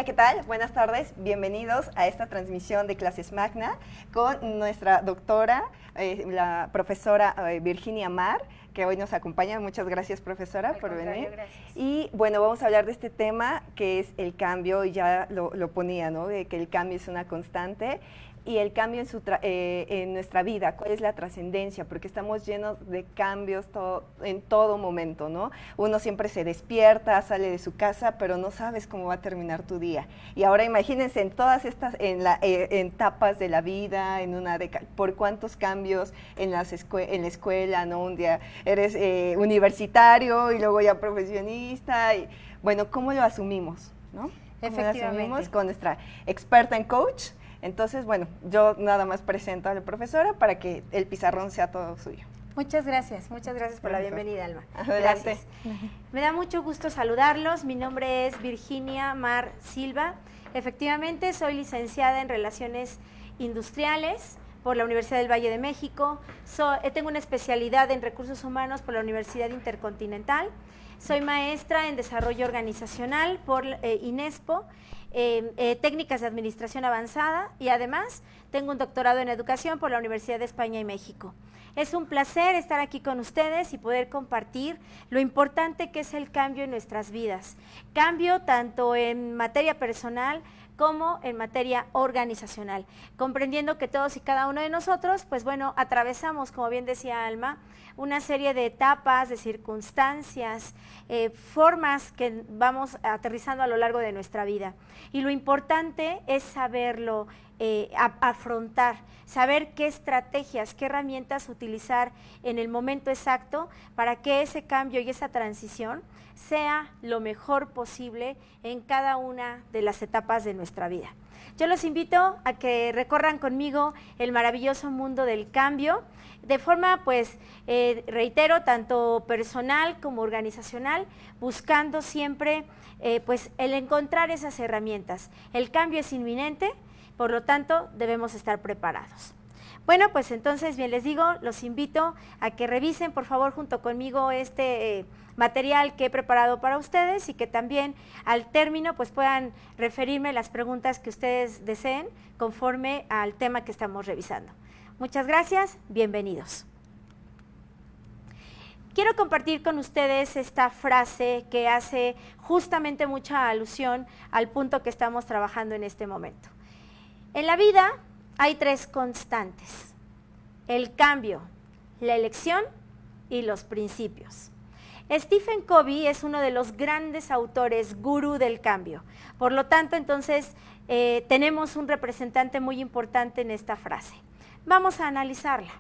Hola, ¿qué tal? Buenas tardes, bienvenidos a esta transmisión de Clases Magna con nuestra doctora, la profesora Virginia Mar, que hoy nos acompaña. Muchas gracias, profesora, por venir. Gracias. Y bueno, vamos a hablar de este tema que es el cambio, y ya lo ponía, ¿no? De que el cambio es una constante. Y el cambio en nuestra vida, ¿cuál es la trascendencia? Porque estamos llenos de cambios en todo momento, ¿no? Uno siempre se despierta, sale de su casa, pero no sabes cómo va a terminar tu día. Y ahora imagínense en todas estas etapas de la vida, en una década, por cuántos cambios en la escuela, ¿no? Un día eres universitario y luego ya profesionista. Y, bueno, ¿cómo lo asumimos, no? ¿Cómo lo asumimos con nuestra experta en coach? Entonces, bueno, yo nada más presento a la profesora para que el pizarrón sea todo suyo. Muchas gracias por la bienvenida, Alma. Adelante. Gracias. Me da mucho gusto saludarlos. Mi nombre es Virginia Mar Silva. Efectivamente, soy licenciada en Relaciones Industriales por la Universidad del Valle de México. Tengo una especialidad en Recursos Humanos por la Universidad Intercontinental. Soy maestra en Desarrollo Organizacional por INESPO. Técnicas de Administración Avanzada, y además tengo un doctorado en Educación por la Universidad de España y México. Es un placer estar aquí con ustedes y poder compartir lo importante que es el cambio en nuestras vidas. Cambio tanto en materia personal como en materia organizacional, comprendiendo que todos y cada uno de nosotros, pues bueno, atravesamos, como bien decía Alma, una serie de etapas, de circunstancias, formas que vamos aterrizando a lo largo de nuestra vida. Y lo importante es saberlo afrontar, saber qué estrategias, qué herramientas utilizar en el momento exacto para que ese cambio y esa transición sea lo mejor posible en cada una de las etapas de nuestra vida. Yo los invito a que recorran conmigo el maravilloso mundo del cambio, de forma, pues, reitero, tanto personal como organizacional, buscando siempre, pues, el encontrar esas herramientas. El cambio es inminente, por lo tanto, debemos estar preparados. Bueno, pues entonces, bien les digo, los invito a que revisen, por favor, junto conmigo este material que he preparado para ustedes y que también al término pues puedan referirme las preguntas que ustedes deseen conforme al tema que estamos revisando. Muchas gracias, bienvenidos. Quiero compartir con ustedes esta frase que hace justamente mucha alusión al punto que estamos trabajando en este momento. En la vida hay tres constantes: el cambio, la elección y los principios. Stephen Covey es uno de los grandes autores gurú del cambio. Por lo tanto, entonces, tenemos un representante muy importante en esta frase. Vamos a analizarla.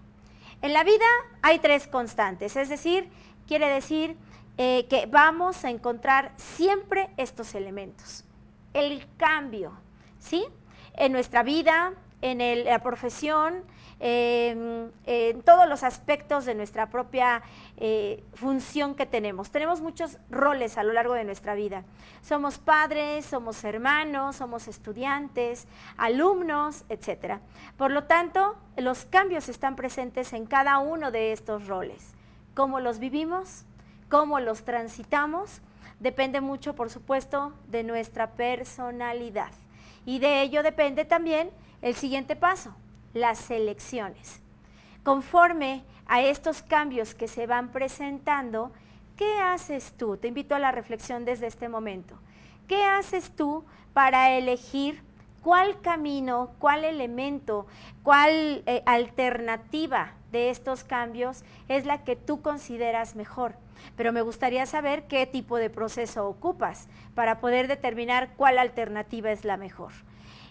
En la vida hay tres constantes, es decir, quiere decir que vamos a encontrar siempre estos elementos. El cambio, ¿sí? En nuestra vida, en la profesión, en todos los aspectos de nuestra propia función que tenemos. Tenemos muchos roles a lo largo de nuestra vida. Somos padres, somos hermanos, somos estudiantes, alumnos, etc. Por lo tanto, los cambios están presentes en cada uno de estos roles. ¿Cómo los vivimos? ¿Cómo los transitamos? Depende mucho, por supuesto, de nuestra personalidad. Y de ello depende también el siguiente paso: las elecciones. Conforme a estos cambios que se van presentando, ¿qué haces tú? Te invito a la reflexión desde este momento. ¿Qué haces tú para elegir cuál camino, cuál elemento, cuál alternativa de estos cambios es la que tú consideras mejor? Pero me gustaría saber qué tipo de proceso ocupas para poder determinar cuál alternativa es la mejor.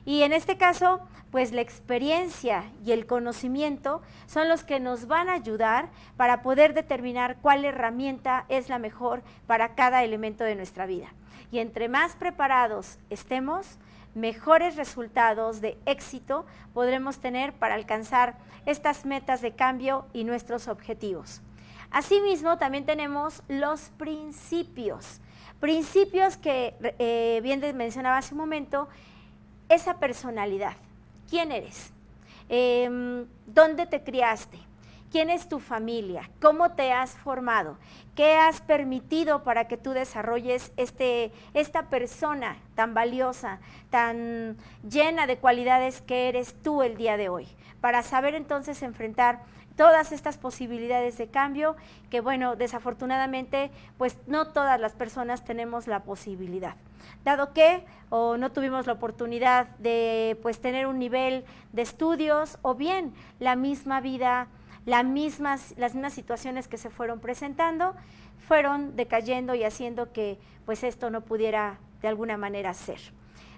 Y en este caso, pues la experiencia y el conocimiento son los que nos van a ayudar para poder determinar cuál herramienta es la mejor para cada elemento de nuestra vida. Y entre más preparados estemos, mejores resultados de éxito podremos tener para alcanzar estas metas de cambio y nuestros objetivos. Asimismo, también tenemos los principios. Principios que, bien mencionaba hace un momento, esa personalidad. ¿Quién eres? ¿Dónde te criaste? ¿Quién es tu familia? ¿Cómo te has formado? ¿Qué has permitido para que tú desarrolles esta persona tan valiosa, tan llena de cualidades que eres tú el día de hoy? Para saber entonces enfrentar todas estas posibilidades de cambio que, bueno, desafortunadamente, pues no todas las personas tenemos la posibilidad. Dado que o no tuvimos la oportunidad de pues tener un nivel de estudios o bien la misma vida, las mismas situaciones que se fueron presentando fueron decayendo y haciendo que pues esto no pudiera de alguna manera ser.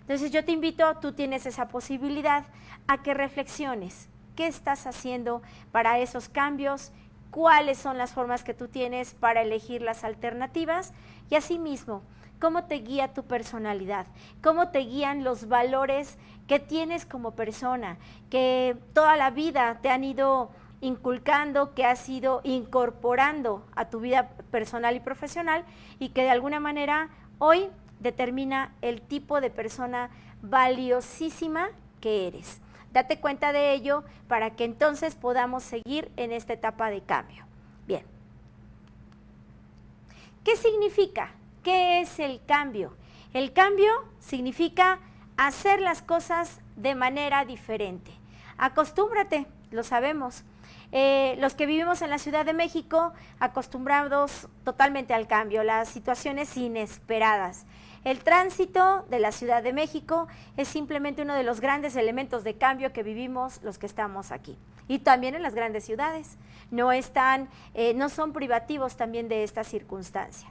Entonces yo te invito, tú tienes esa posibilidad, a que reflexiones qué estás haciendo para esos cambios, cuáles son las formas que tú tienes para elegir las alternativas y asimismo, cómo te guía tu personalidad, cómo te guían los valores que tienes como persona, que toda la vida te han ido inculcando, que has ido incorporando a tu vida personal y profesional y que de alguna manera hoy determina el tipo de persona valiosísima que eres. Date cuenta de ello para que entonces podamos seguir en esta etapa de cambio. Bien. ¿Qué significa? ¿Qué es el cambio? El cambio significa hacer las cosas de manera diferente. Acostúmbrate, lo sabemos. Los que vivimos en la Ciudad de México, acostumbrados totalmente al cambio, las situaciones inesperadas. El tránsito de la Ciudad de México es simplemente uno de los grandes elementos de cambio que vivimos los que estamos aquí. Y también en las grandes ciudades. No son privativos también de esta circunstancia.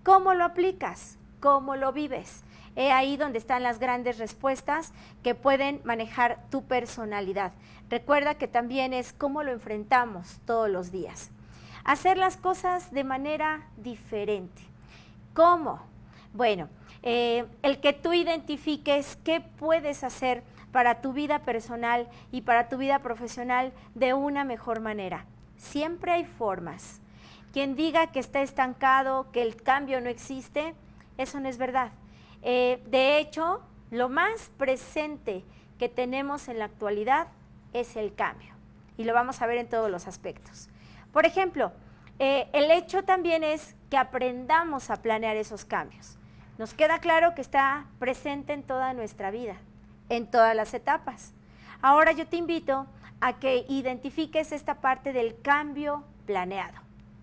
¿Cómo lo aplicas? ¿Cómo lo vives? Ahí donde están las grandes respuestas que pueden manejar tu personalidad. Recuerda que también es cómo lo enfrentamos todos los días. Hacer las cosas de manera diferente. ¿Cómo? Bueno, el que tú identifiques qué puedes hacer para tu vida personal y para tu vida profesional de una mejor manera. Siempre hay formas. Quien diga que está estancado, que el cambio no existe, eso no es verdad. De hecho, lo más presente que tenemos en la actualidad es el cambio. Y lo vamos a ver en todos los aspectos. Por ejemplo, el hecho también es que aprendamos a planear esos cambios. Nos queda claro que está presente en toda nuestra vida, en todas las etapas. Ahora yo te invito a que identifiques esta parte del cambio planeado,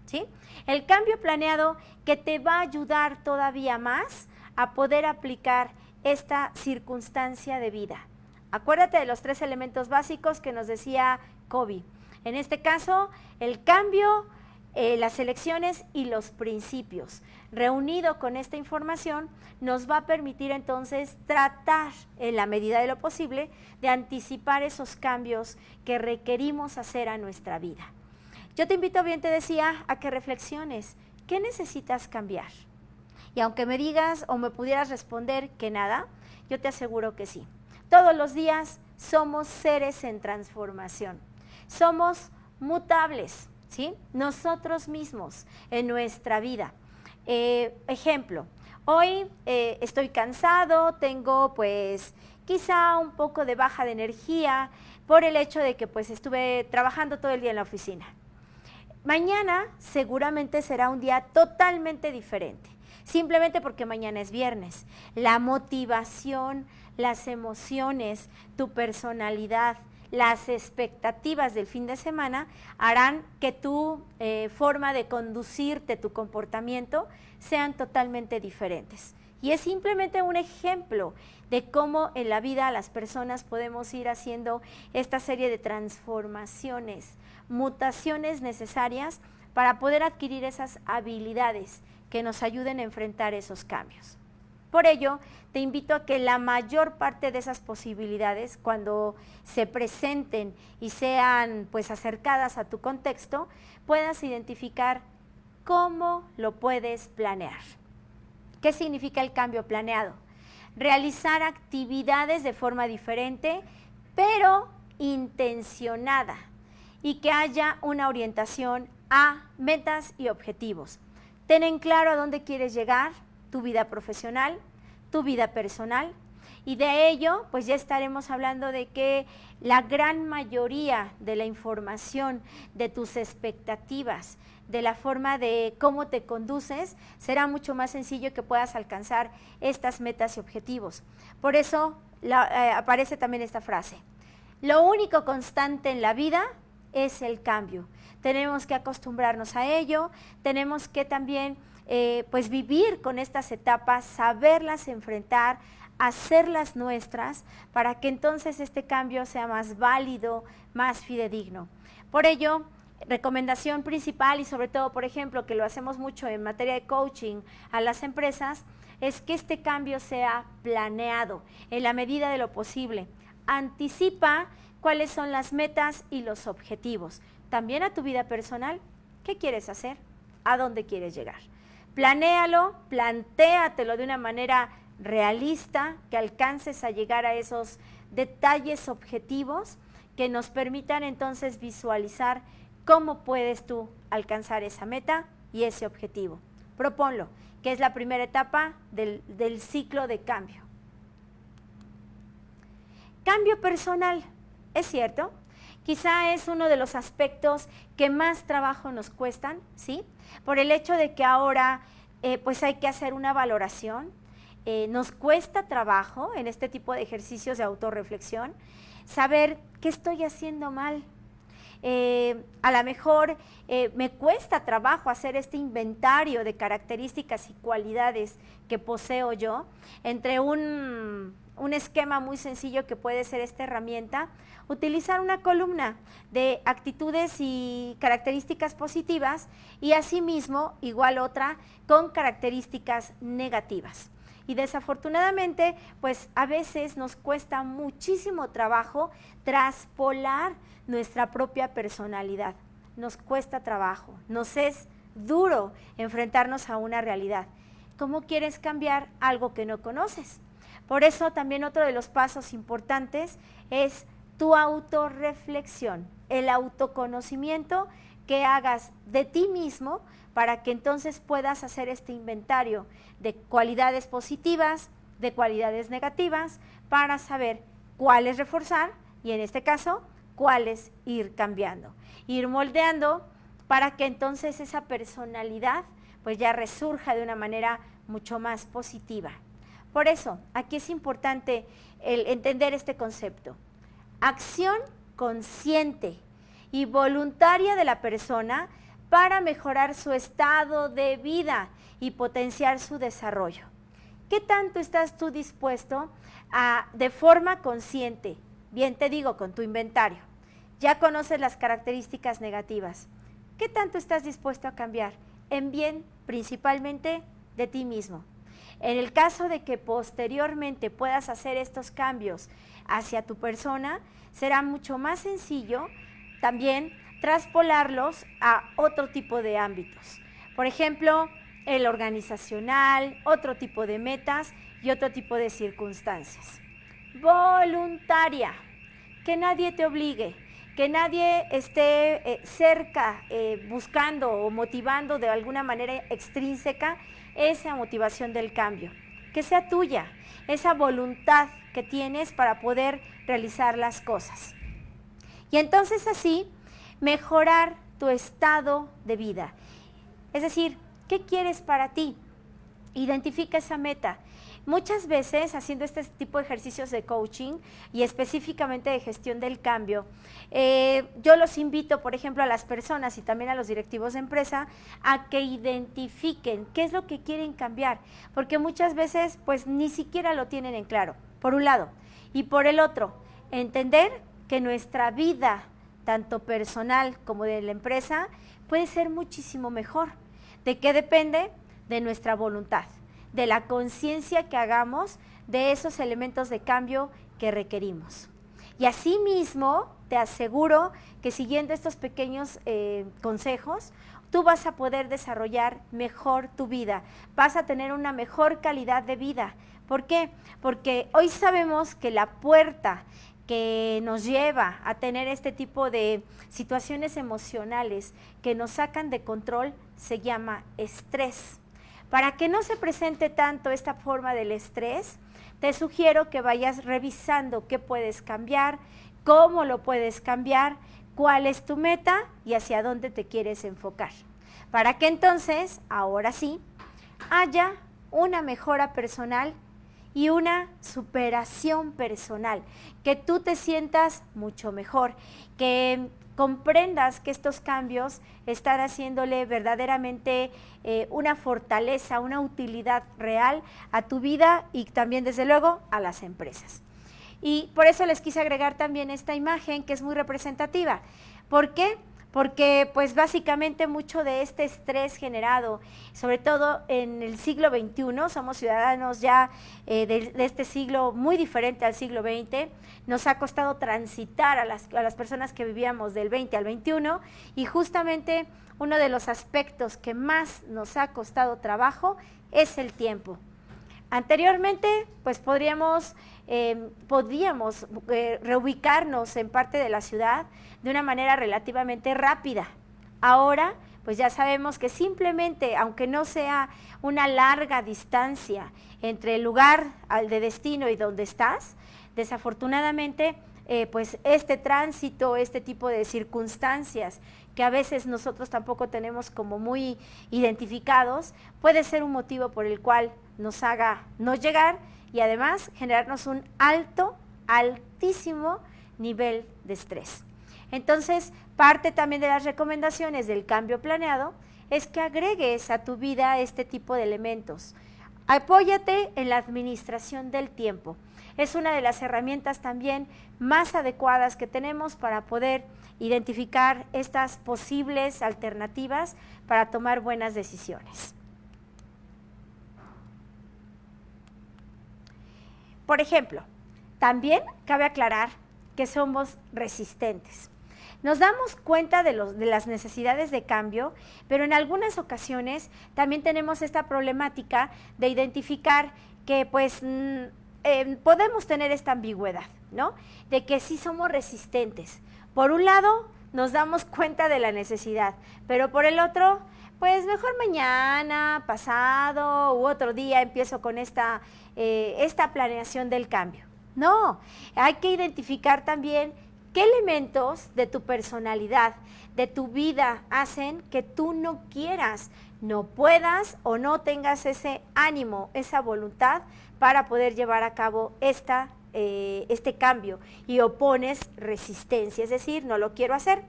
¿sí? El cambio planeado que te va a ayudar todavía más a poder aplicar esta circunstancia de vida. Acuérdate de los 3 elementos básicos que nos decía Covey. En este caso, el cambio, las elecciones y los principios. Reunido con esta información, nos va a permitir entonces tratar, en la medida de lo posible, de anticipar esos cambios que requerimos hacer a nuestra vida. Yo te invito, bien te decía, a que reflexiones. ¿Qué necesitas cambiar? Y aunque me digas o me pudieras responder que nada, yo te aseguro que sí. Todos los días somos seres en transformación. Somos mutables, ¿sí? Nosotros mismos en nuestra vida. Ejemplo, hoy estoy cansado, tengo pues quizá un poco de baja de energía por el hecho de que pues estuve trabajando todo el día en la oficina. Mañana seguramente será un día totalmente diferente, simplemente porque mañana es viernes. La motivación, las emociones, tu personalidad, las expectativas del fin de semana harán que tu forma de conducirte, tu comportamiento, sean totalmente diferentes. Y es simplemente un ejemplo de cómo en la vida las personas podemos ir haciendo esta serie de transformaciones, mutaciones necesarias para poder adquirir esas habilidades que nos ayuden a enfrentar esos cambios. Por ello, te invito a que la mayor parte de esas posibilidades, cuando se presenten y sean pues acercadas a tu contexto, puedas identificar cómo lo puedes planear. ¿Qué significa el cambio planeado? Realizar actividades de forma diferente, pero intencionada, y que haya una orientación a metas y objetivos. Ten en claro a dónde quieres llegar, tu vida profesional, tu vida personal, Y de ello, pues ya estaremos hablando de que la gran mayoría de la información, de tus expectativas, de la forma de cómo te conduces, será mucho más sencillo que puedas alcanzar estas metas y objetivos. Por eso aparece también esta frase: lo único constante en la vida es el cambio. Tenemos que acostumbrarnos a ello, tenemos que también pues vivir con estas etapas, saberlas enfrentar, hacerlas nuestras, para que entonces este cambio sea más válido, más fidedigno. Por ello, recomendación principal, y sobre todo, por ejemplo, que lo hacemos mucho en materia de coaching a las empresas, es que este cambio sea planeado en la medida de lo posible. Anticipa cuáles son las metas y los objetivos. También a tu vida personal, ¿qué quieres hacer? ¿A dónde quieres llegar? Planéalo, plantéatelo de una manera realista, que alcances a llegar a esos detalles objetivos que nos permitan entonces visualizar cómo puedes tú alcanzar esa meta y ese objetivo. Proponlo, que es la primera etapa del ciclo de cambio. Cambio personal, ¿es cierto? Quizá es uno de los aspectos que más trabajo nos cuestan, ¿sí? Por el hecho de que ahora pues hay que hacer una valoración. Nos cuesta trabajo en este tipo de ejercicios de autorreflexión saber qué estoy haciendo mal. A lo mejor me cuesta trabajo hacer este inventario de características y cualidades que poseo yo. Entre un esquema muy sencillo que puede ser esta herramienta, utilizar una columna de actitudes y características positivas, y asimismo igual otra con características negativas. Y desafortunadamente, pues a veces nos cuesta muchísimo trabajo traspolar nuestra propia personalidad. Nos cuesta trabajo, nos es duro enfrentarnos a una realidad. ¿Cómo quieres cambiar algo que no conoces? Por eso también otro de los pasos importantes es tu autorreflexión, el autoconocimiento que hagas de ti mismo, para que entonces puedas hacer este inventario de cualidades positivas, de cualidades negativas, para saber cuáles reforzar y en este caso, cuáles ir cambiando, ir moldeando, para que entonces esa personalidad pues ya resurja de una manera mucho más positiva. Por eso, aquí es importante el entender este concepto. Acción consciente y voluntaria de la persona para mejorar su estado de vida y potenciar su desarrollo. ¿Qué tanto estás tú dispuesto a, de forma consciente, bien te digo, con tu inventario? Ya conoces las características negativas. ¿Qué tanto estás dispuesto a cambiar? En bien, principalmente, de ti mismo. En el caso de que posteriormente puedas hacer estos cambios hacia tu persona, será mucho más sencillo también traspolarlos a otro tipo de ámbitos. Por ejemplo, el organizacional, otro tipo de metas y otro tipo de circunstancias. Voluntaria, que nadie te obligue, que nadie esté cerca buscando o motivando de alguna manera extrínseca esa motivación del cambio, que sea tuya, esa voluntad que tienes para poder realizar las cosas. Y entonces así mejorar tu estado de vida. Es decir, ¿qué quieres para ti? Identifica esa meta. Muchas veces, haciendo este tipo de ejercicios de coaching y específicamente de gestión del cambio, yo los invito, por ejemplo, a las personas y también a los directivos de empresa a que identifiquen qué es lo que quieren cambiar, porque muchas veces pues ni siquiera lo tienen en claro, por un lado. Y por el otro, entender que nuestra vida, tanto personal como de la empresa, puede ser muchísimo mejor. ¿De qué depende? De nuestra voluntad, de la conciencia que hagamos de esos elementos de cambio que requerimos. Y asimismo, te aseguro que siguiendo estos pequeños consejos, tú vas a poder desarrollar mejor tu vida, vas a tener una mejor calidad de vida. ¿Por qué? Porque hoy sabemos que la puerta que nos lleva a tener este tipo de situaciones emocionales que nos sacan de control se llama estrés. Para que no se presente tanto esta forma del estrés, te sugiero que vayas revisando qué puedes cambiar, cómo lo puedes cambiar, cuál es tu meta y hacia dónde te quieres enfocar. Para que entonces, ahora sí, haya una mejora personal y una superación personal, que tú te sientas mucho mejor, que comprendas que estos cambios están haciéndole verdaderamente una fortaleza, una utilidad real a tu vida y también, desde luego, a las empresas. Y por eso les quise agregar también esta imagen que es muy representativa. ¿Por qué? Porque pues básicamente mucho de este estrés generado, sobre todo en el siglo XXI, somos ciudadanos ya de este siglo muy diferente al siglo XX, nos ha costado transitar a las personas que vivíamos del 20 al 21 y justamente uno de los aspectos que más nos ha costado trabajo es el tiempo. Anteriormente, pues podríamos reubicarnos en parte de la ciudad de una manera relativamente rápida. Ahora, pues ya sabemos que simplemente, aunque no sea una larga distancia entre el lugar de destino y donde estás, desafortunadamente, pues este tránsito, este tipo de circunstancias que a veces nosotros tampoco tenemos como muy identificados, puede ser un motivo por el cual nos haga no llegar y además generarnos un altísimo nivel de estrés. Entonces, parte también de las recomendaciones del cambio planeado es que agregues a tu vida este tipo de elementos. Apóyate en la administración del tiempo. Es una de las herramientas también más adecuadas que tenemos para poder identificar estas posibles alternativas para tomar buenas decisiones. Por ejemplo, también cabe aclarar que somos resistentes. Nos damos cuenta de las necesidades de cambio, pero en algunas ocasiones también tenemos esta problemática de identificar que pues podemos tener esta ambigüedad, ¿no? De que sí somos resistentes. Por un lado, nos damos cuenta de la necesidad, pero por el otro, pues mejor mañana, pasado u otro día empiezo con esta planeación del cambio. No, hay que identificar también qué elementos de tu personalidad, de tu vida hacen que tú no quieras, no puedas o no tengas ese ánimo, esa voluntad para poder llevar a cabo este cambio y opones resistencia, es decir, no lo quiero hacer.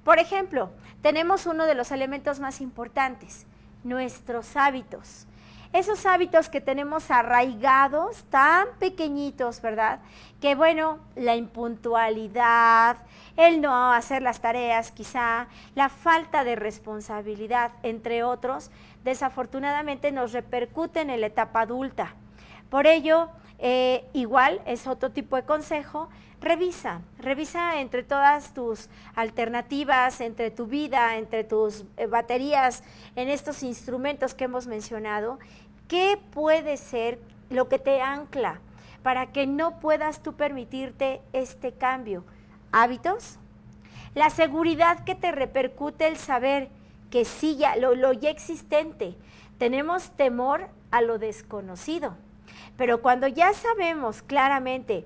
Por ejemplo, tenemos uno de los elementos más importantes, nuestros hábitos. Esos hábitos que tenemos arraigados, tan pequeñitos, ¿verdad? Que bueno, la impuntualidad, el no hacer las tareas quizá, la falta de responsabilidad, entre otros, desafortunadamente nos repercuten en la etapa adulta. Por ello, igual es otro tipo de consejo, revisa entre todas tus alternativas, entre tu vida, entre tus baterías, en estos instrumentos que hemos mencionado, qué puede ser lo que te ancla para que no puedas tú permitirte este cambio. Hábitos, la seguridad que te repercute el saber que sí, ya lo ya existente. Tenemos temor a lo desconocido, pero cuando ya sabemos claramente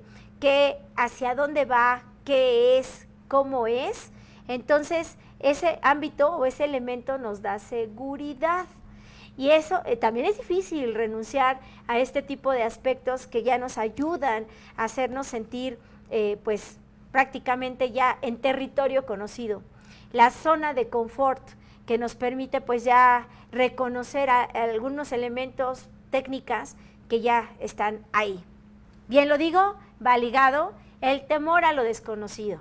hacia dónde va, qué es, cómo es, entonces ese ámbito o ese elemento nos da seguridad. Y eso también es difícil renunciar a este tipo de aspectos que ya nos ayudan a hacernos sentir pues prácticamente ya en territorio conocido. La zona de confort que nos permite pues ya reconocer algunos elementos, técnicas que ya están ahí. Bien lo digo, va ligado el temor a lo desconocido.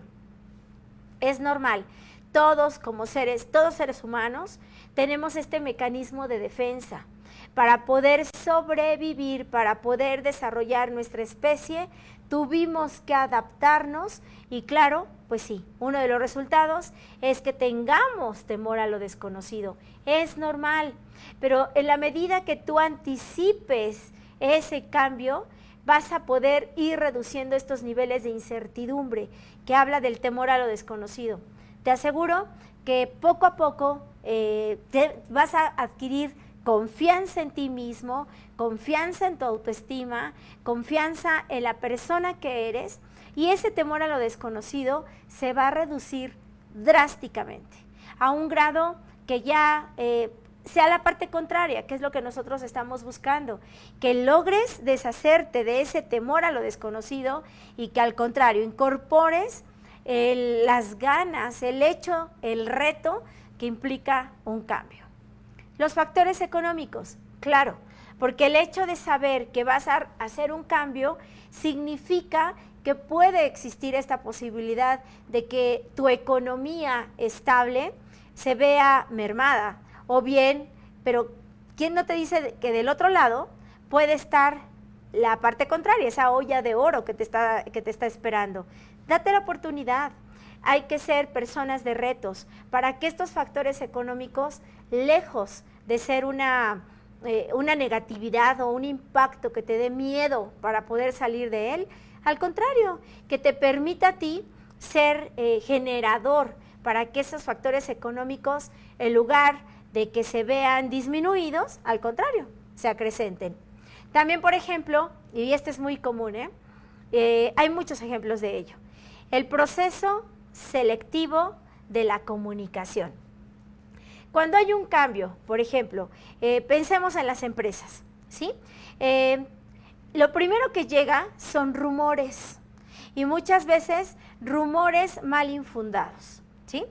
Es normal, todos seres humanos, tenemos este mecanismo de defensa. Para poder sobrevivir, para poder desarrollar nuestra especie, tuvimos que adaptarnos y claro, pues sí, uno de los resultados es que tengamos temor a lo desconocido. Es normal, pero en la medida que tú anticipes ese cambio, vas a poder ir reduciendo estos niveles de incertidumbre que habla del temor a lo desconocido. Te aseguro que poco a poco vas a adquirir confianza en ti mismo, confianza en tu autoestima, confianza en la persona que eres, y ese temor a lo desconocido se va a reducir drásticamente, a un grado que ya sea la parte contraria, que es lo que nosotros estamos buscando, que logres deshacerte de ese temor a lo desconocido y que al contrario incorpores las ganas, el hecho, el reto que implica un cambio. Los factores económicos, claro, porque el hecho de saber que vas a hacer un cambio significa que puede existir esta posibilidad de que tu economía estable se vea mermada, o bien, pero ¿quién no te dice que del otro lado puede estar la parte contraria, esa olla de oro que te está esperando? Date la oportunidad. Hay que ser personas de retos para que estos factores económicos, lejos de ser una negatividad o un impacto que te dé miedo para poder salir de él, al contrario, que te permita a ti ser generador para que esos factores económicos, en lugar de que se vean disminuidos, al contrario, se acrecenten. También, por ejemplo, y este es muy común, hay muchos ejemplos de ello, el proceso selectivo de la comunicación. Cuando hay un cambio, por ejemplo, pensemos en las empresas, ¿sí? Lo primero que llega son rumores, y muchas veces rumores mal infundados, ¿sí?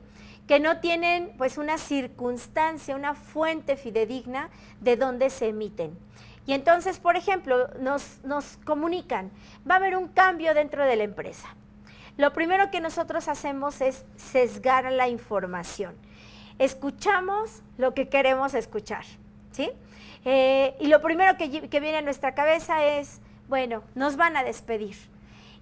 Que no tienen pues una circunstancia, una fuente fidedigna de donde se emiten. Y entonces, por ejemplo, nos comunican, va a haber un cambio dentro de la empresa. Lo primero que nosotros hacemos es sesgar la información. Escuchamos lo que queremos escuchar, ¿sí? Y lo primero que viene a nuestra cabeza es, bueno, nos van a despedir.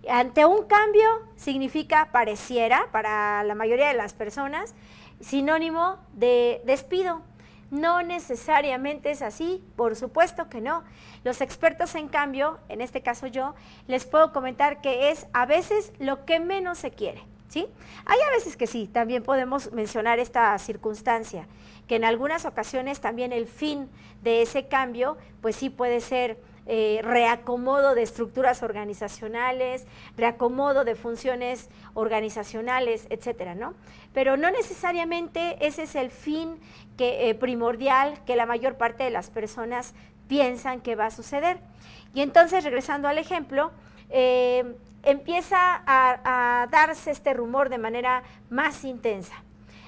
Ante un cambio significa, pareciera, para la mayoría de las personas, sinónimo de despido. No necesariamente es así, por supuesto que no. Los expertos, en cambio, en este caso yo, les puedo comentar que es a veces lo que menos se quiere, ¿sí? Hay a veces que sí, también podemos mencionar esta circunstancia, que en algunas ocasiones también el fin de ese cambio, pues sí puede ser reacomodo de estructuras organizacionales, reacomodo de funciones organizacionales, etcétera, ¿no? Pero no necesariamente ese es el fin primordial que la mayor parte de las personas piensan que va a suceder. Y entonces, regresando al ejemplo, empieza a darse este rumor de manera más intensa.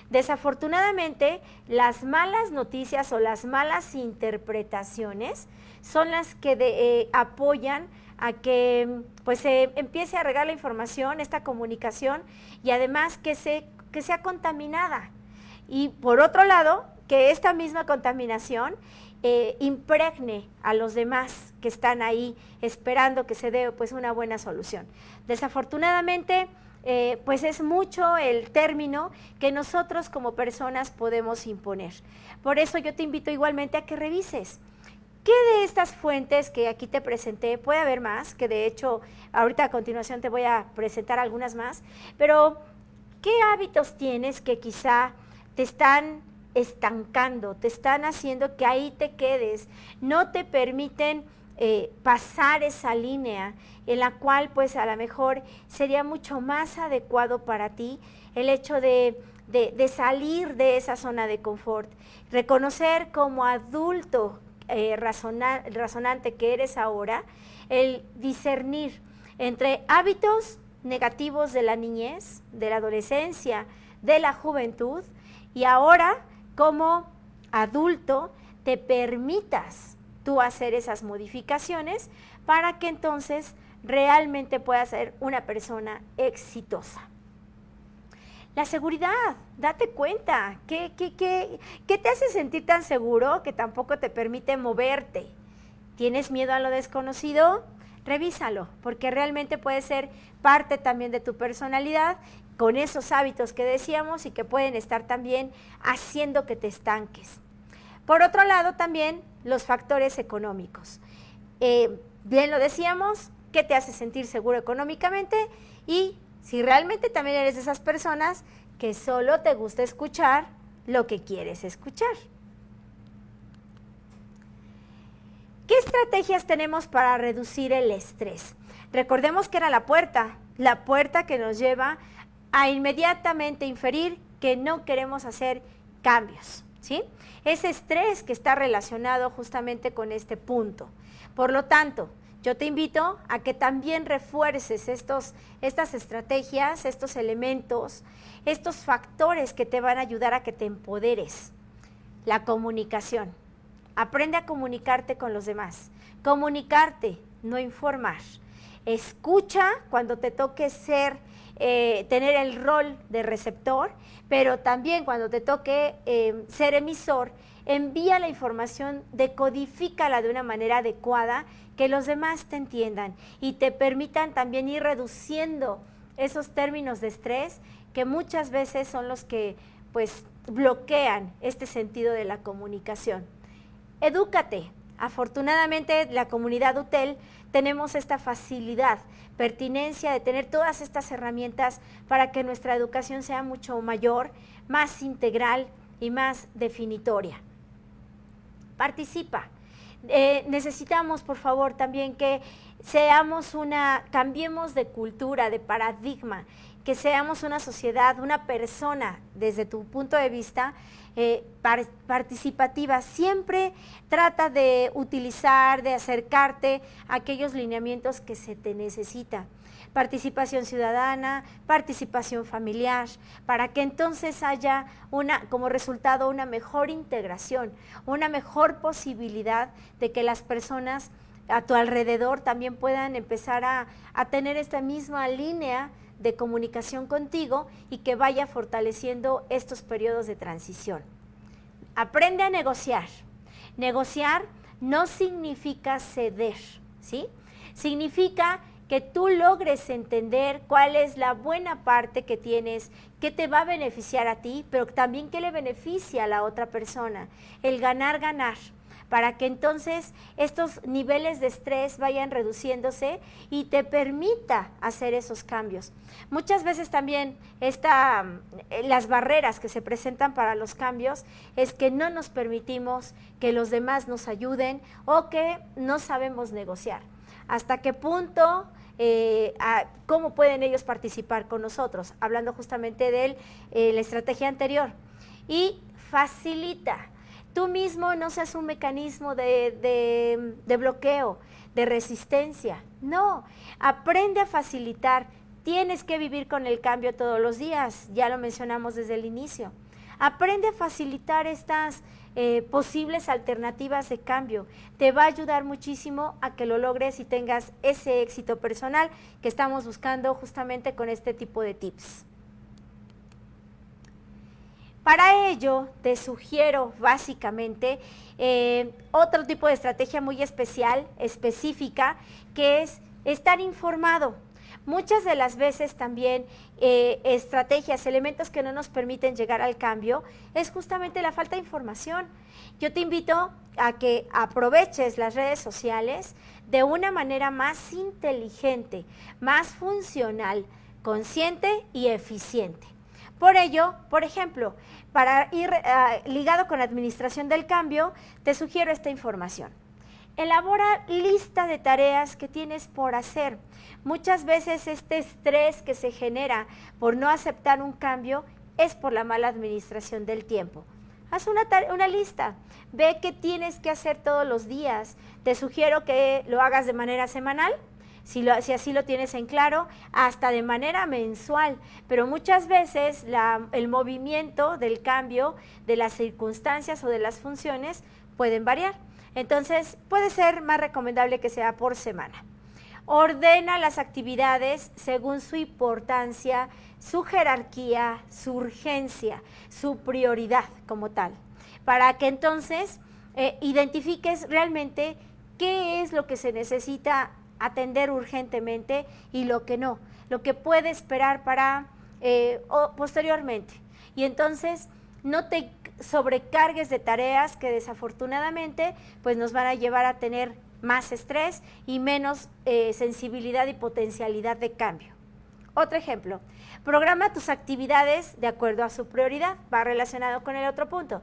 Desafortunadamente, las malas noticias o las malas interpretaciones son las que apoyan a que pues, se empiece a regar la información, esta comunicación, y además que sea contaminada. Y por otro lado, que esta misma contaminación impregne a los demás que están ahí esperando que se dé pues, una buena solución. Desafortunadamente, pues es mucho el término que nosotros como personas podemos imponer. Por eso yo te invito igualmente a que revises qué de estas fuentes que aquí te presenté, puede haber más, que de hecho ahorita a continuación te voy a presentar algunas más, pero ¿qué hábitos tienes que quizá te están estancando, te están haciendo que ahí te quedes, no te permiten pasar esa línea en la cual pues a lo mejor sería mucho más adecuado para ti el hecho de salir de esa zona de confort, reconocer como adulto razonante que eres ahora, el discernir entre hábitos negativos de la niñez, de la adolescencia, de la juventud, y ahora como adulto te permitas tú hacer esas modificaciones para que entonces realmente puedas ser una persona exitosa. La seguridad, date cuenta, ¿qué te hace sentir tan seguro que tampoco te permite moverte? ¿Tienes miedo a lo desconocido? Revísalo, porque realmente puede ser parte también de tu personalidad con esos hábitos que decíamos y que pueden estar también haciendo que te estanques. Por otro lado, también los factores económicos. Bien lo decíamos, ¿qué te hace sentir seguro económicamente? Y si realmente también eres de esas personas que solo te gusta escuchar lo que quieres escuchar. ¿Qué estrategias tenemos para reducir el estrés? Recordemos que era la puerta que nos lleva a inmediatamente inferir que no queremos hacer cambios, ¿sí? Ese estrés que está relacionado justamente con este punto. Por lo tanto, yo te invito a que también refuerces estas estrategias, estos elementos, estos factores que te van a ayudar a que te empoderes. La comunicación. Aprende a comunicarte con los demás. Comunicarte, no informar. Escucha cuando te toque tener el rol de receptor, pero también cuando te toque ser emisor, envía la información, decodifícala de una manera adecuada, que los demás te entiendan y te permitan también ir reduciendo esos términos de estrés que muchas veces son los que pues bloquean este sentido de la comunicación. Edúcate. Afortunadamente, la comunidad UTEL tenemos esta facilidad, pertinencia de tener todas estas herramientas para que nuestra educación sea mucho mayor, más integral y más definitoria. Participa. Necesitamos, por favor, también que cambiemos de cultura, de paradigma, que seamos una sociedad, una persona, desde tu punto de vista, participativa. Siempre trata de utilizar, de acercarte a aquellos lineamientos que se te necesita. Participación ciudadana, participación familiar, para que entonces haya como resultado una mejor integración, una mejor posibilidad de que las personas a tu alrededor también puedan empezar a tener esta misma línea de comunicación contigo y que vaya fortaleciendo estos periodos de transición. Aprende a negociar. Negociar no significa ceder, ¿sí? Significa que tú logres entender cuál es la buena parte que tienes, que te va a beneficiar a ti, pero también que le beneficia a la otra persona. El ganar-ganar, para que entonces estos niveles de estrés vayan reduciéndose y te permita hacer esos cambios. Muchas veces también las barreras que se presentan para los cambios es que no nos permitimos que los demás nos ayuden o que no sabemos negociar. ¿Hasta qué punto? ¿Cómo pueden ellos participar con nosotros? Hablando justamente de la estrategia anterior. Y facilita. Tú mismo no seas un mecanismo de bloqueo, de resistencia. No, aprende a facilitar. Tienes que vivir con el cambio todos los días, ya lo mencionamos desde el inicio. Aprende a facilitar estas posibles alternativas de cambio. Te va a ayudar muchísimo a que lo logres y tengas ese éxito personal que estamos buscando justamente con este tipo de tips. Para ello, te sugiero básicamente otro tipo de estrategia muy específica, que es estar informado. Muchas de las veces también estrategias, elementos que no nos permiten llegar al cambio, es justamente la falta de información. Yo te invito a que aproveches las redes sociales de una manera más inteligente, más funcional, consciente y eficiente. Por ello, por ejemplo, para ir ligado con la administración del cambio, te sugiero esta información. Elabora lista de tareas que tienes por hacer. Muchas veces este estrés que se genera por no aceptar un cambio es por la mala administración del tiempo. Haz una lista, ve qué tienes que hacer todos los días. Te sugiero que lo hagas de manera semanal, si así lo tienes en claro, hasta de manera mensual, pero muchas veces el movimiento del cambio de las circunstancias o de las funciones pueden variar. Entonces, puede ser más recomendable que sea por semana. Ordena las actividades según su importancia, su jerarquía, su urgencia, su prioridad como tal, para que entonces identifiques realmente qué es lo que se necesita atender urgentemente y lo que no, lo que puede esperar para posteriormente. Y entonces no te sobrecargues de tareas que desafortunadamente pues nos van a llevar a tener más estrés y menos sensibilidad y potencialidad de cambio. Otro ejemplo, programa tus actividades de acuerdo a su prioridad, va relacionado con el otro punto.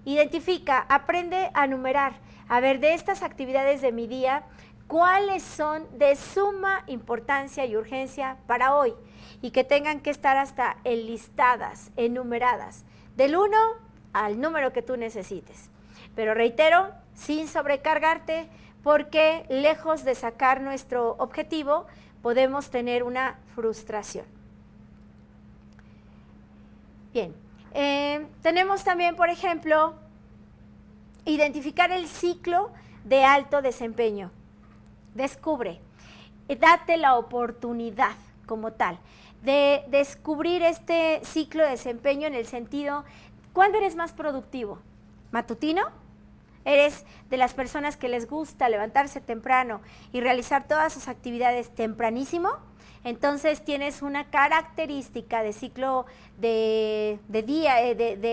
Identifica, aprende a numerar. A ver, de estas actividades de mi día, ¿cuáles son de suma importancia y urgencia para hoy? Y que tengan que estar hasta enlistadas, enumeradas, del 1 al número que tú necesites. Pero reitero, sin sobrecargarte, porque lejos de sacar nuestro objetivo, podemos tener una frustración. Bien, tenemos también, por ejemplo, identificar el ciclo de alto desempeño. Descubre, date la oportunidad como tal de descubrir este ciclo de desempeño en el sentido, ¿cuándo eres más productivo? ¿Matutino? ¿Eres de las personas que les gusta levantarse temprano y realizar todas sus actividades tempranísimo? Entonces tienes una característica de ciclo de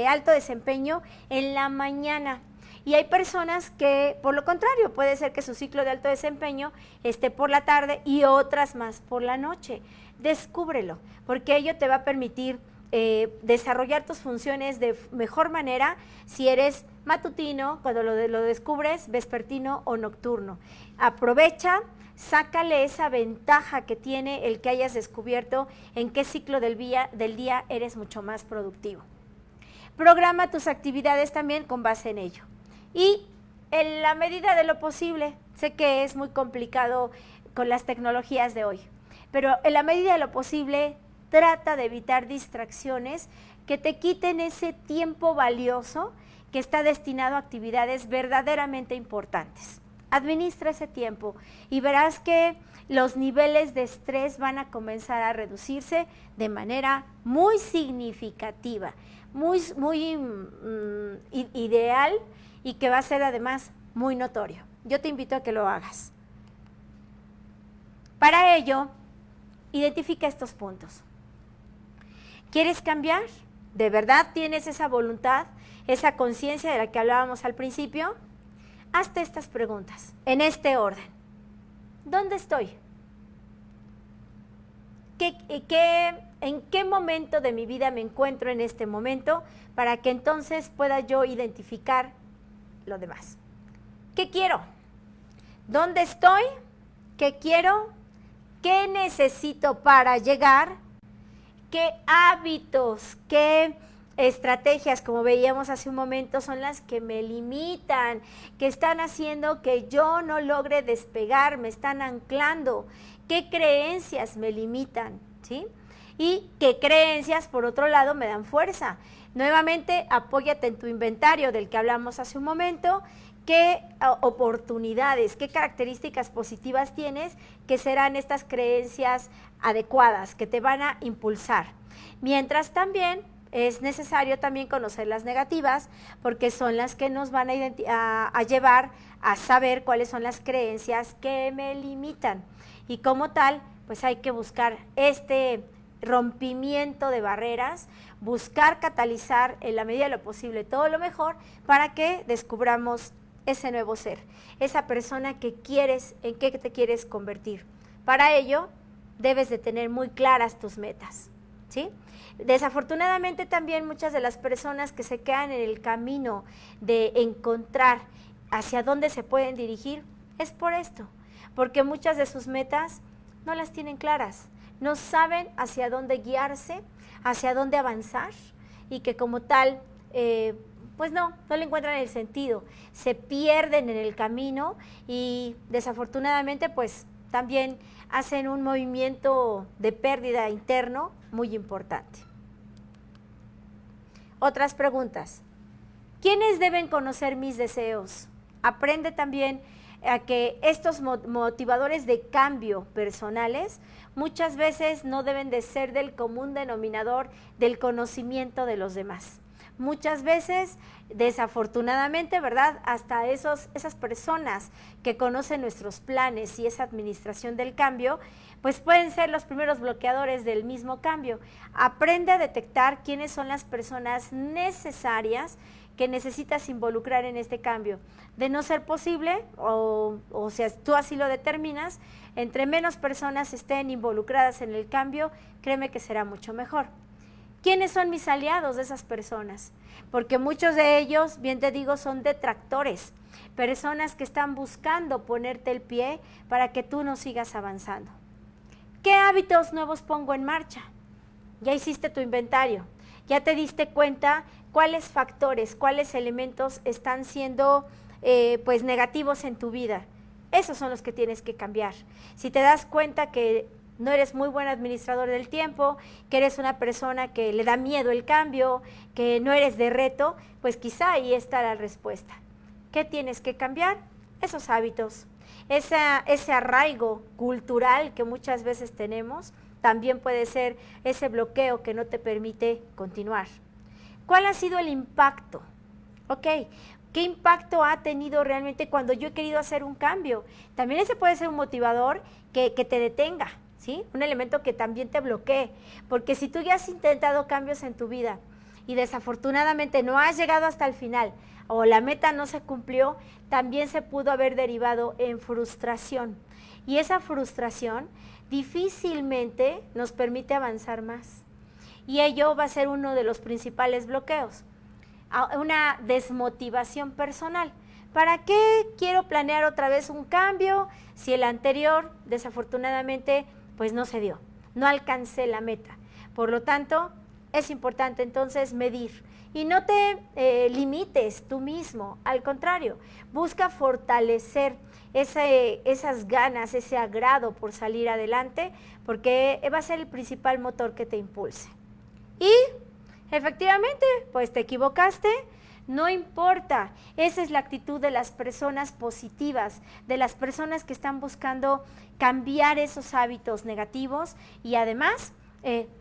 alto desempeño en la mañana. Y hay personas que, por lo contrario, puede ser que su ciclo de alto desempeño esté por la tarde y otras más por la noche. Descúbrelo, porque ello te va a permitir desarrollar tus funciones de mejor manera si eres matutino, cuando lo descubres, vespertino o nocturno. Aprovecha, sácale esa ventaja que tiene el que hayas descubierto en qué ciclo del día eres mucho más productivo. Programa tus actividades también con base en ello. Y en la medida de lo posible, sé que es muy complicado con las tecnologías de hoy, pero en la medida de lo posible, trata de evitar distracciones que te quiten ese tiempo valioso que está destinado a actividades verdaderamente importantes. Administra ese tiempo y verás que los niveles de estrés van a comenzar a reducirse de manera muy significativa, muy ideal, y que va a ser además muy notorio. Yo te invito a que lo hagas. Para ello, identifica estos puntos. ¿Quieres cambiar? ¿De verdad tienes esa voluntad, esa conciencia de la que hablábamos al principio? Hazte estas preguntas, en este orden. ¿Dónde estoy? ¿En qué momento de mi vida me encuentro en este momento para que entonces pueda yo identificar lo demás? ¿Qué quiero? ¿Dónde estoy? ¿Qué quiero? ¿Qué necesito para llegar? ¿Qué hábitos, qué estrategias, como veíamos hace un momento, son las que me limitan, que están haciendo que yo no logre despegar, me están anclando? ¿Qué creencias me limitan? ¿Sí? Y qué creencias, por otro lado, me dan fuerza. Nuevamente, apóyate en tu inventario del que hablamos hace un momento. ¿Qué oportunidades, qué características positivas tienes que serán estas creencias adecuadas, que te van a impulsar? Mientras también es necesario también conocer las negativas, porque son las que nos van a llevar a saber cuáles son las creencias que me limitan. Y como tal, pues hay que buscar este rompimiento de barreras, buscar catalizar en la medida de lo posible todo lo mejor para que descubramos ese nuevo ser, esa persona que quieres, en qué te quieres convertir. Para ello, debes de tener muy claras tus metas, ¿sí? Desafortunadamente también muchas de las personas que se quedan en el camino de encontrar hacia dónde se pueden dirigir, es por esto, porque muchas de sus metas no las tienen claras, no saben hacia dónde guiarse, hacia dónde avanzar, y que como tal, pues no le encuentran el sentido, se pierden en el camino y desafortunadamente pues también hacen un movimiento de pérdida interno muy importante. Otras preguntas. ¿Quiénes deben conocer mis deseos? Aprende también a que estos motivadores de cambio personales muchas veces no deben de ser del común denominador del conocimiento de los demás. Muchas veces, desafortunadamente, ¿verdad? Hasta esas personas que conocen nuestros planes y esa administración del cambio, pues pueden ser los primeros bloqueadores del mismo cambio. Aprende a detectar quiénes son las personas necesarias que necesitas involucrar en este cambio. De no ser posible, o si tú así lo determinas, entre menos personas estén involucradas en el cambio, créeme que será mucho mejor. ¿Quiénes son mis aliados de esas personas? Porque muchos de ellos, bien te digo, son detractores, personas que están buscando ponerte el pie para que tú no sigas avanzando. ¿Qué hábitos nuevos pongo en marcha? Ya hiciste tu inventario, ya te diste cuenta cuáles factores, cuáles elementos están siendo pues negativos en tu vida. Esos son los que tienes que cambiar. Si te das cuenta que no eres muy buen administrador del tiempo, que eres una persona que le da miedo el cambio, que no eres de reto, pues quizá ahí está la respuesta. ¿Qué tienes que cambiar? Esos hábitos. Ese arraigo cultural que muchas veces tenemos, también puede ser ese bloqueo que no te permite continuar. ¿Cuál ha sido el impacto? Ok, ¿qué impacto ha tenido realmente cuando yo he querido hacer un cambio? También ese puede ser un motivador que te detenga, ¿sí? Un elemento que también te bloquee, porque si tú ya has intentado cambios en tu vida y desafortunadamente no has llegado hasta el final o la meta no se cumplió, también se pudo haber derivado en frustración. Y esa frustración difícilmente nos permite avanzar más. Y ello va a ser uno de los principales bloqueos. Una desmotivación personal. ¿Para qué quiero planear otra vez un cambio si el anterior desafortunadamente pues no se dio? No alcancé la meta. Por lo tanto, es importante entonces medir. Y no te limites tú mismo, al contrario, busca fortalecer esas ganas, ese agrado por salir adelante, porque va a ser el principal motor que te impulse. Y efectivamente, pues te equivocaste, no importa, esa es la actitud de las personas positivas, de las personas que están buscando cambiar esos hábitos negativos y además,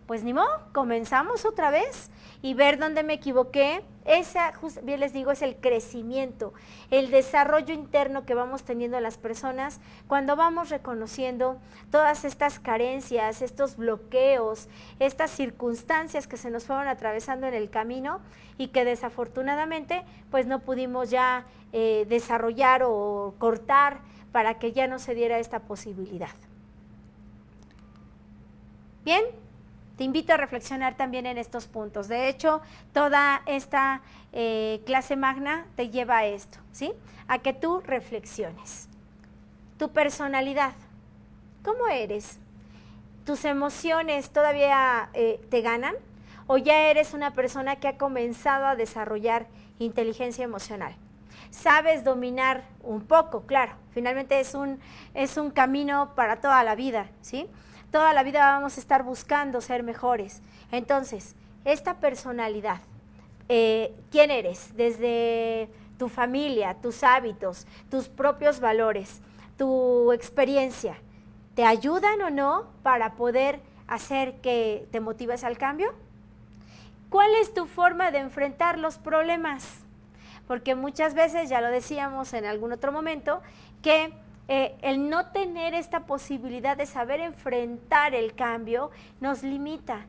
pues ni modo, comenzamos otra vez y ver dónde me equivoqué. Bien les digo, es el crecimiento, el desarrollo interno que vamos teniendo las personas cuando vamos reconociendo todas estas carencias, estos bloqueos, estas circunstancias que se nos fueron atravesando en el camino y que desafortunadamente pues no pudimos ya desarrollar o cortar para que ya no se diera esta posibilidad. Bien. Te invito a reflexionar también en estos puntos. De hecho, toda esta clase magna te lleva a esto, ¿sí? A que tú reflexiones. Tu personalidad, ¿cómo eres? ¿Tus emociones todavía te ganan? ¿O ya eres una persona que ha comenzado a desarrollar inteligencia emocional? Sabes dominar un poco, claro. Finalmente es un camino para toda la vida, ¿sí? Toda la vida vamos a estar buscando ser mejores. Entonces, esta personalidad, ¿quién eres? Desde tu familia, tus hábitos, tus propios valores, tu experiencia, ¿te ayudan o no para poder hacer que te motives al cambio? ¿Cuál es tu forma de enfrentar los problemas? Porque muchas veces, ya lo decíamos en algún otro momento, que el no tener esta posibilidad de saber enfrentar el cambio nos limita.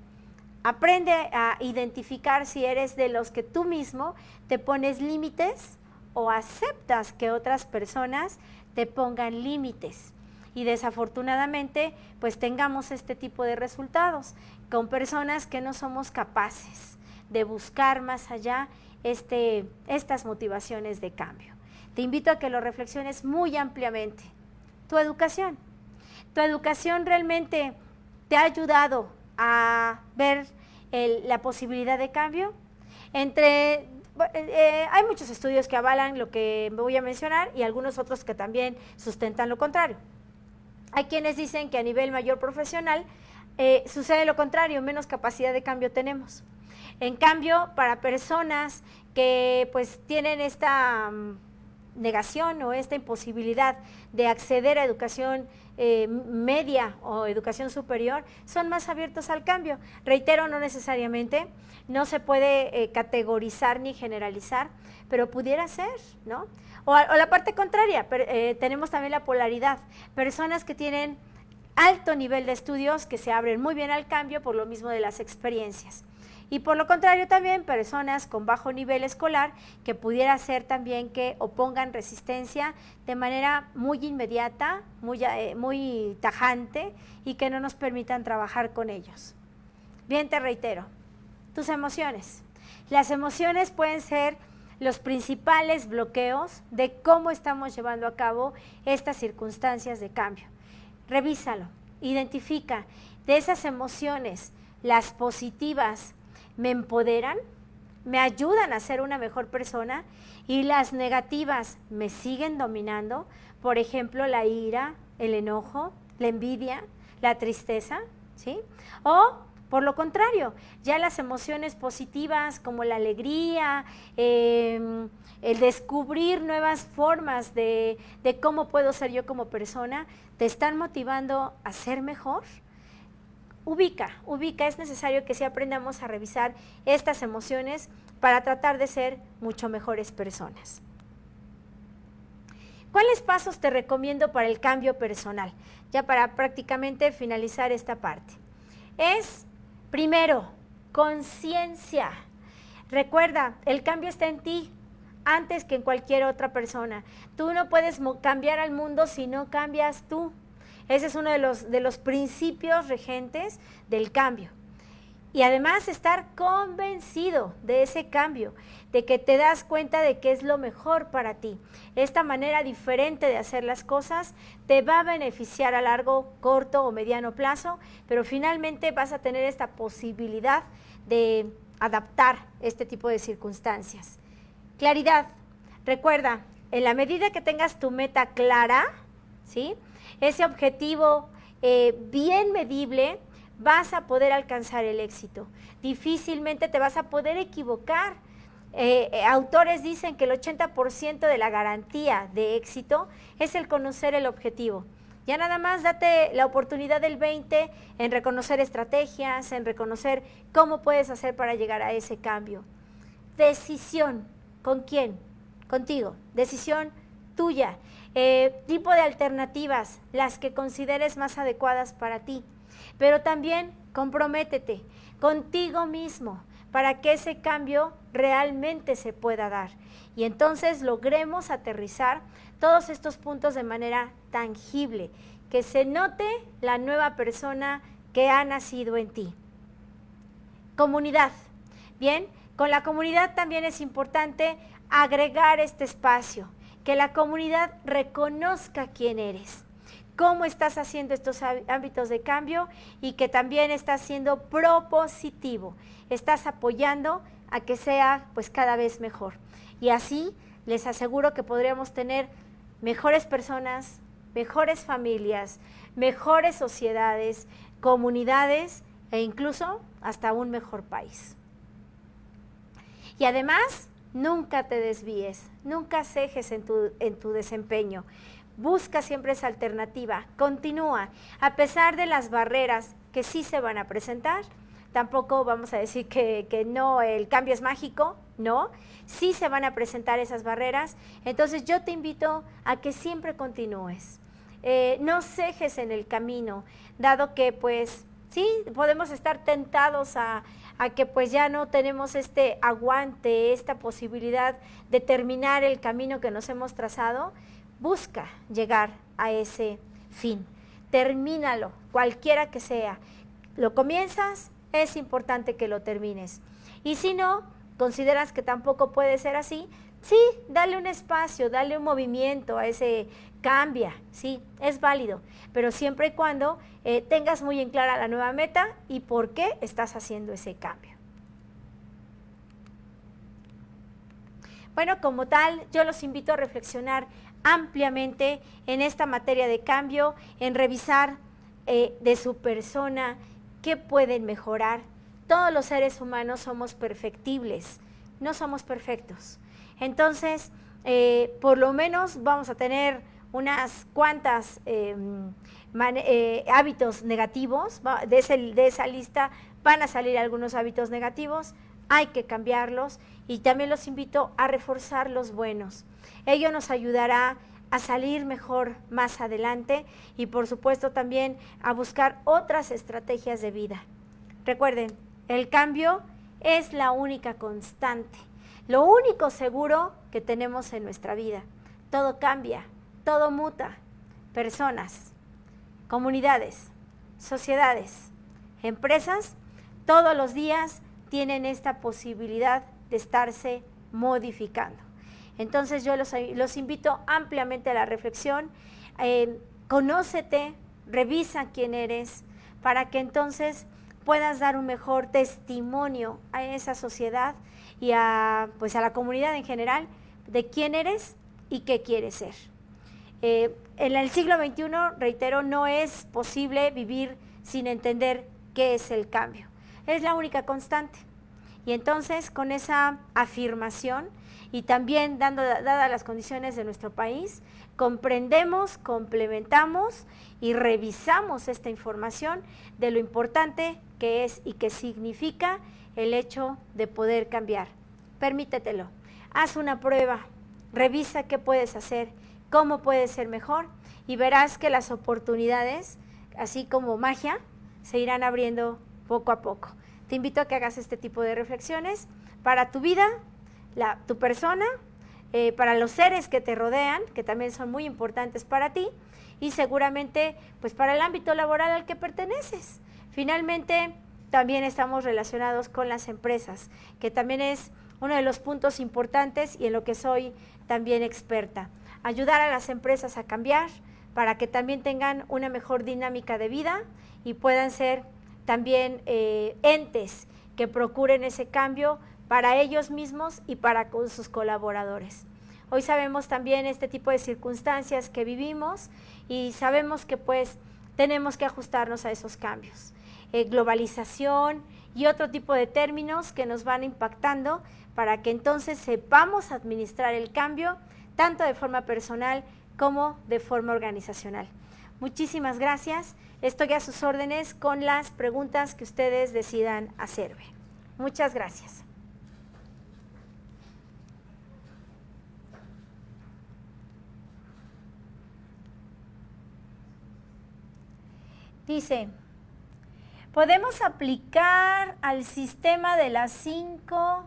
Aprende a identificar si eres de los que tú mismo te pones límites o aceptas que otras personas te pongan límites. Y desafortunadamente, pues tengamos este tipo de resultados con personas que no somos capaces de buscar más allá estas motivaciones de cambio. Te invito a que lo reflexiones muy ampliamente. Tu educación realmente te ha ayudado a ver la posibilidad de cambio. Hay muchos estudios que avalan lo que me voy a mencionar y algunos otros que también sustentan lo contrario. Hay quienes dicen que a nivel mayor profesional sucede lo contrario, menos capacidad de cambio tenemos. En cambio, para personas que pues tienen esta negación o esta imposibilidad de acceder a educación media o educación superior, son más abiertos al cambio. Reitero, no necesariamente, no se puede categorizar ni generalizar, pero pudiera ser, ¿no? O la parte contraria, tenemos también la polaridad, personas que tienen alto nivel de estudios que se abren muy bien al cambio por lo mismo de las experiencias. Y por lo contrario también personas con bajo nivel escolar que pudiera ser también que opongan resistencia de manera muy inmediata, muy tajante y que no nos permitan trabajar con ellos. Bien, te reitero, tus emociones. Las emociones pueden ser los principales bloqueos de cómo estamos llevando a cabo estas circunstancias de cambio. Revísalo, identifica de esas emociones, las positivas me empoderan, me ayudan a ser una mejor persona y las negativas me siguen dominando, por ejemplo, la ira, el enojo, la envidia, la tristeza, ¿sí? O por lo contrario, ya las emociones positivas como la alegría, el descubrir nuevas formas de cómo puedo ser yo como persona, te están motivando a ser mejor. Ubica, es necesario que sí aprendamos a revisar estas emociones para tratar de ser mucho mejores personas. ¿Cuáles pasos te recomiendo para el cambio personal? Ya para prácticamente finalizar esta parte. Es, primero, conciencia. Recuerda, el cambio está en ti antes que en cualquier otra persona. Tú no puedes cambiar al mundo si no cambias tú. Ese es uno de los principios regentes del cambio. Y además estar convencido de ese cambio, de que te das cuenta de que es lo mejor para ti. Esta manera diferente de hacer las cosas te va a beneficiar a largo, corto o mediano plazo, pero finalmente vas a tener esta posibilidad de adaptar este tipo de circunstancias. Claridad. Recuerda, en la medida que tengas tu meta clara, ¿sí?, ese objetivo bien medible, vas a poder alcanzar el éxito. Difícilmente te vas a poder equivocar. Autores dicen que el 80% de la garantía de éxito es el conocer el objetivo. Ya nada más date la oportunidad del 20% en reconocer estrategias, en reconocer cómo puedes hacer para llegar a ese cambio. Decisión. ¿Con quién? Contigo. Decisión tuya. Tipo de alternativas, las que consideres más adecuadas para ti. Pero también comprométete contigo mismo para que ese cambio realmente se pueda dar. Y entonces logremos aterrizar todos estos puntos de manera tangible, que se note la nueva persona que ha nacido en ti. Comunidad. Bien, con la comunidad también es importante agregar este espacio, que la comunidad reconozca quién eres, cómo estás haciendo estos ámbitos de cambio y que también estás siendo propositivo, estás apoyando a que sea pues cada vez mejor. Y así les aseguro que podríamos tener mejores personas, mejores familias, mejores sociedades, comunidades e incluso hasta un mejor país. Y además, nunca te desvíes, nunca cejes en tu desempeño. Busca siempre esa alternativa, continúa. A pesar de las barreras que sí se van a presentar, tampoco vamos a decir que no, el cambio es mágico, no. Sí se van a presentar esas barreras, entonces yo te invito a que siempre continúes. No cejes en el camino, dado que pues sí, podemos estar tentados a que pues ya no tenemos este aguante, esta posibilidad de terminar el camino que nos hemos trazado. Busca llegar a ese fin, termínalo, cualquiera que sea. Lo comienzas, es importante que lo termines. Y si no, consideras que tampoco puede ser así, sí, dale un espacio, dale un movimiento a ese cambia, sí, es válido, pero siempre y cuando tengas muy en clara la nueva meta y por qué estás haciendo ese cambio. Bueno, como tal, yo los invito a reflexionar ampliamente en esta materia de cambio, en revisar de su persona qué pueden mejorar. Todos los seres humanos somos perfectibles, no somos perfectos. Entonces, por lo menos vamos a tener unas cuantas hábitos negativos, de esa lista van a salir algunos hábitos negativos, hay que cambiarlos y también los invito a reforzar los buenos. Ello nos ayudará a salir mejor más adelante y por supuesto también a buscar otras estrategias de vida. Recuerden, el cambio es la única constante, lo único seguro que tenemos en nuestra vida. Todo cambia, todo muta. Personas, comunidades, sociedades, empresas, todos los días tienen esta posibilidad de estarse modificando. Entonces yo los invito ampliamente a la reflexión. Conócete, revisa quién eres, para que entonces puedas dar un mejor testimonio a esa sociedad y pues a la comunidad en general de quién eres y qué quieres ser. En el siglo XXI, reitero, no es posible vivir sin entender qué es el cambio. Es la única constante. Y entonces, con esa afirmación y también dadas las condiciones de nuestro país, comprendemos, complementamos y revisamos esta información de lo importante que es y que significa el hecho de poder cambiar. Permítetelo, haz una prueba, revisa qué puedes hacer, cómo puedes ser mejor y verás que las oportunidades, así como magia, se irán abriendo poco a poco. Te invito a que hagas este tipo de reflexiones para tu vida, tu persona, para los seres que te rodean, que también son muy importantes para ti, y seguramente pues para el ámbito laboral al que perteneces. Finalmente, también estamos relacionados con las empresas, que también es uno de los puntos importantes y en lo que soy también experta. Ayudar a las empresas a cambiar para que también tengan una mejor dinámica de vida y puedan ser también entes que procuren ese cambio para ellos mismos y para con sus colaboradores. Hoy sabemos también este tipo de circunstancias que vivimos y sabemos que pues tenemos que ajustarnos a esos cambios. Globalización y otro tipo de términos que nos van impactando para que entonces sepamos administrar el cambio tanto de forma personal como de forma organizacional. Muchísimas gracias. Estoy a sus órdenes con las preguntas que ustedes decidan hacerme. Muchas gracias. Dice, ¿podemos aplicar al sistema de las 5?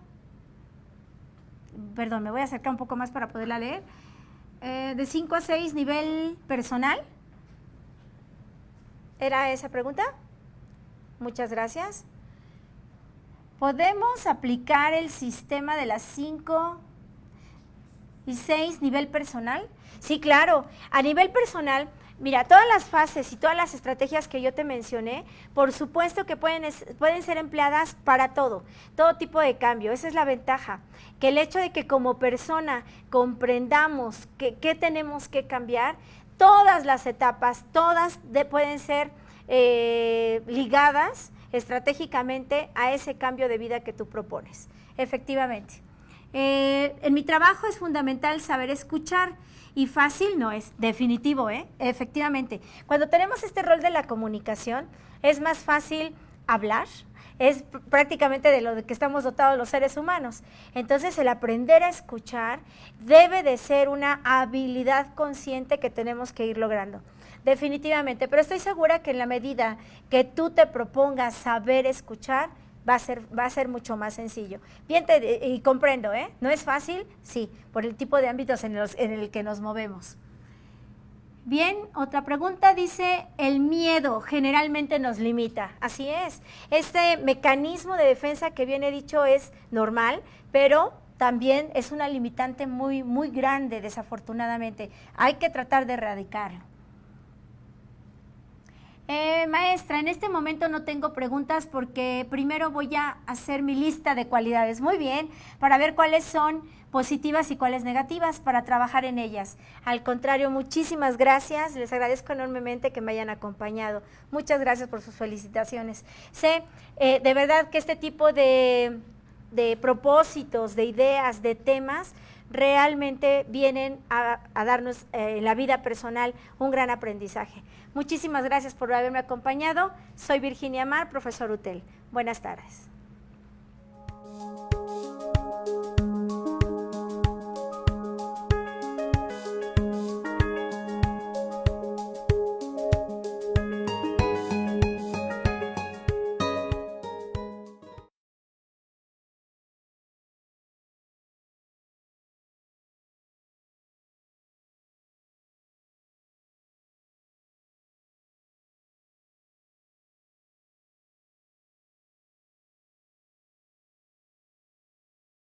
Perdón, me voy a acercar un poco más para poderla leer. De 5 a 6 nivel personal. ¿Era esa pregunta? Muchas gracias. ¿Podemos aplicar el sistema de las 5 y 6 nivel personal? Sí, claro. A nivel personal, mira, todas las fases y todas las estrategias que yo te mencioné, por supuesto que pueden ser empleadas para todo tipo de cambio. Esa es la ventaja, que el hecho de que como persona comprendamos qué tenemos que cambiar, todas las etapas, pueden ser ligadas estratégicamente a ese cambio de vida que tú propones. Efectivamente. En mi trabajo es fundamental saber escuchar y fácil no es, definitivo, efectivamente. Cuando tenemos este rol de la comunicación, es más fácil hablar, es prácticamente de lo que estamos dotados los seres humanos. Entonces, el aprender a escuchar debe de ser una habilidad consciente que tenemos que ir logrando. Definitivamente, pero estoy segura que en la medida que tú te propongas saber escuchar, va a ser mucho más sencillo. Bien, y comprendo, ¿no es fácil? Sí, por el tipo de ámbitos en el que nos movemos. Bien, otra pregunta dice, el miedo generalmente nos limita. Así es, este mecanismo de defensa que bien he dicho es normal, pero también es una limitante muy, muy grande, desafortunadamente. Hay que tratar de erradicarlo. Maestra, en este momento no tengo preguntas porque primero voy a hacer mi lista de cualidades. Muy bien, para ver cuáles son positivas y cuáles negativas para trabajar en ellas. Al contrario, muchísimas gracias. Les agradezco enormemente que me hayan acompañado. Muchas gracias por sus felicitaciones. Sé de verdad que este tipo de propósitos, de ideas, de temas, realmente vienen a darnos en la vida personal un gran aprendizaje. Muchísimas gracias por haberme acompañado. Soy Virginia Mar, profesor UTEL. Buenas tardes.